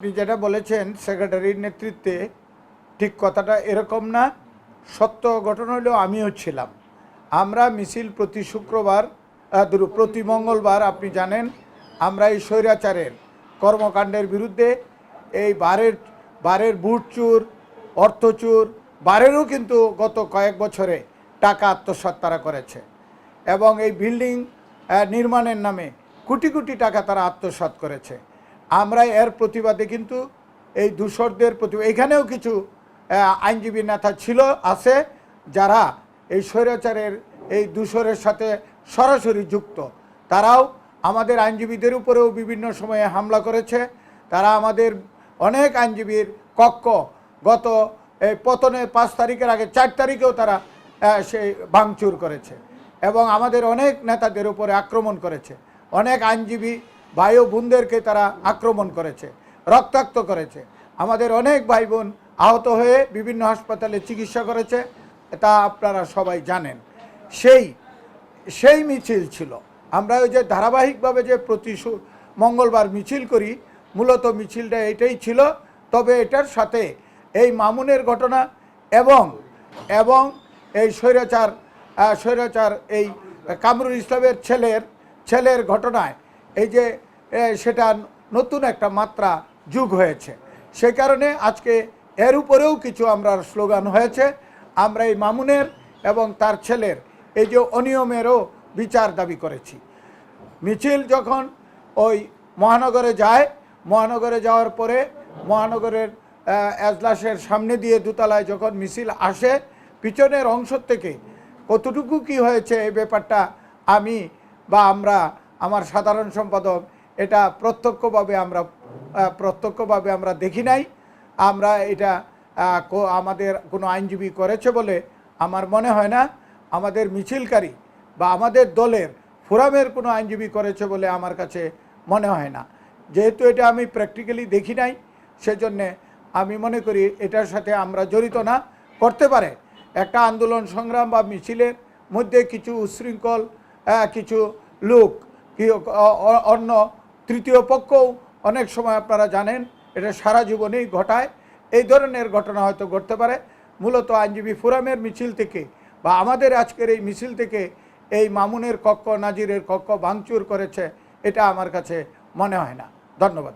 আপনি যেটা বলেছেন সেক্রেটারির নেতৃত্বে ঠিক কথাটা এরকম না। সত্য ঘটনা হলেও আমিও ছিলাম। আমরা মিছিল প্রতি শুক্রবার প্রতি মঙ্গলবার আপনি জানেন আমরা এই স্বৈরাচারের কর্মকাণ্ডের বিরুদ্ধে এই বারের বুট চুর, অর্থচুর, বারেরও কিন্তু গত কয়েক বছরে টাকা আত্মসাৎ তারা করেছে এবং এই বিল্ডিং নির্মাণের নামে কোটি কোটি টাকা তারা আত্মসাৎ করেছে। আমরা এর প্রতিবাদে কিন্তু এই দূষরদের এখানেও কিছু আইনজীবী নেতা আছে যারা এই স্বৈরাচারের এই দূষরের সাথে সরাসরি যুক্ত। তারাও আমাদের আইনজীবীদের উপরেও বিভিন্ন সময়ে হামলা করেছে। তারা আমাদের অনেক আইনজীবীর কক্ষ গত এই পতনের 5 তারিখের আগে 4 তারিখেও তারা সেই ভাঙচুর করেছে এবং আমাদের অনেক নেতাদের উপরে আক্রমণ করেছে। অনেক আইনজীবী ভাই ও বোনদেরকে তারা আক্রমণ করেছে, রক্তাক্ত করেছে। আমাদের অনেক ভাই বোন আহত হয়ে বিভিন্ন হাসপাতালে চিকিৎসা করেছে, তা আপনারা সবাই জানেন। সেই মিছিল ছিল। আমরা ওই যে ধারাবাহিকভাবে যে প্রতি মঙ্গলবার মিছিল করি, মূলত মিছিলটা এটাই ছিল। তবে এটার সাথে এই মামুনের ঘটনা এবং এই স্বৈরাচার এই কামরুল ইসলামের ছেলের ঘটনায় এই যে সেটা নতুন একটা মাত্রা যোগ হয়েছে। সে কারণে আজকে এর উপরেও কিছু আমরা স্লোগান হয়েছে। আমরা এই মামুনের এবং তার ছেলের এই যে অনিয়মেরও বিচার দাবি করেছি। মিছিল যখন ওই মহানগরে যাওয়ার পরে মহানগরের এজলাসের সামনে দিয়ে দোতলায় যখন মিছিল আসে, পিছনের অংশ থেকে কতটুকু কি হয়েছে এই ব্যাপারটা আমি বা আমার সাধারণ সম্পাদক এটা প্রত্যক্ষভাবে আমরা দেখি নাই। আমরা এটা আমাদের কোনো আইনজীবী করেছে বলে আমার মনে হয় না। আমাদের মিছিলকারী বা আমাদের দলের ফোরামের কোনো আইনজীবী করেছে বলে আমার কাছে মনে হয় না। যেহেতু এটা আমি প্র্যাকটিক্যালি দেখি নাই, সেজন্যে আমি মনে করি এটার সাথে আমরা জড়িত না। করতে পারে একটা আন্দোলন সংগ্রাম বা মিছিলের মধ্যে কিছু উচ্ছৃঙ্খল কিছু লোক অন্য তৃতীয় পক্ষও অনেক সময় আপনারা জানেন এটা সারা জীবনেই ঘটায়। এই ধরনের ঘটনা হয়তো ঘটতে পারে। মূলত আইনজীবী ফোরামের মিছিল থেকে বা আমাদের আজকের এই মিছিল থেকে এই মামুনের কক্ষ, নাজিরের কক্ষ ভাঙচুর করেছে, এটা আমার কাছে মনে হয় না। ধন্যবাদ।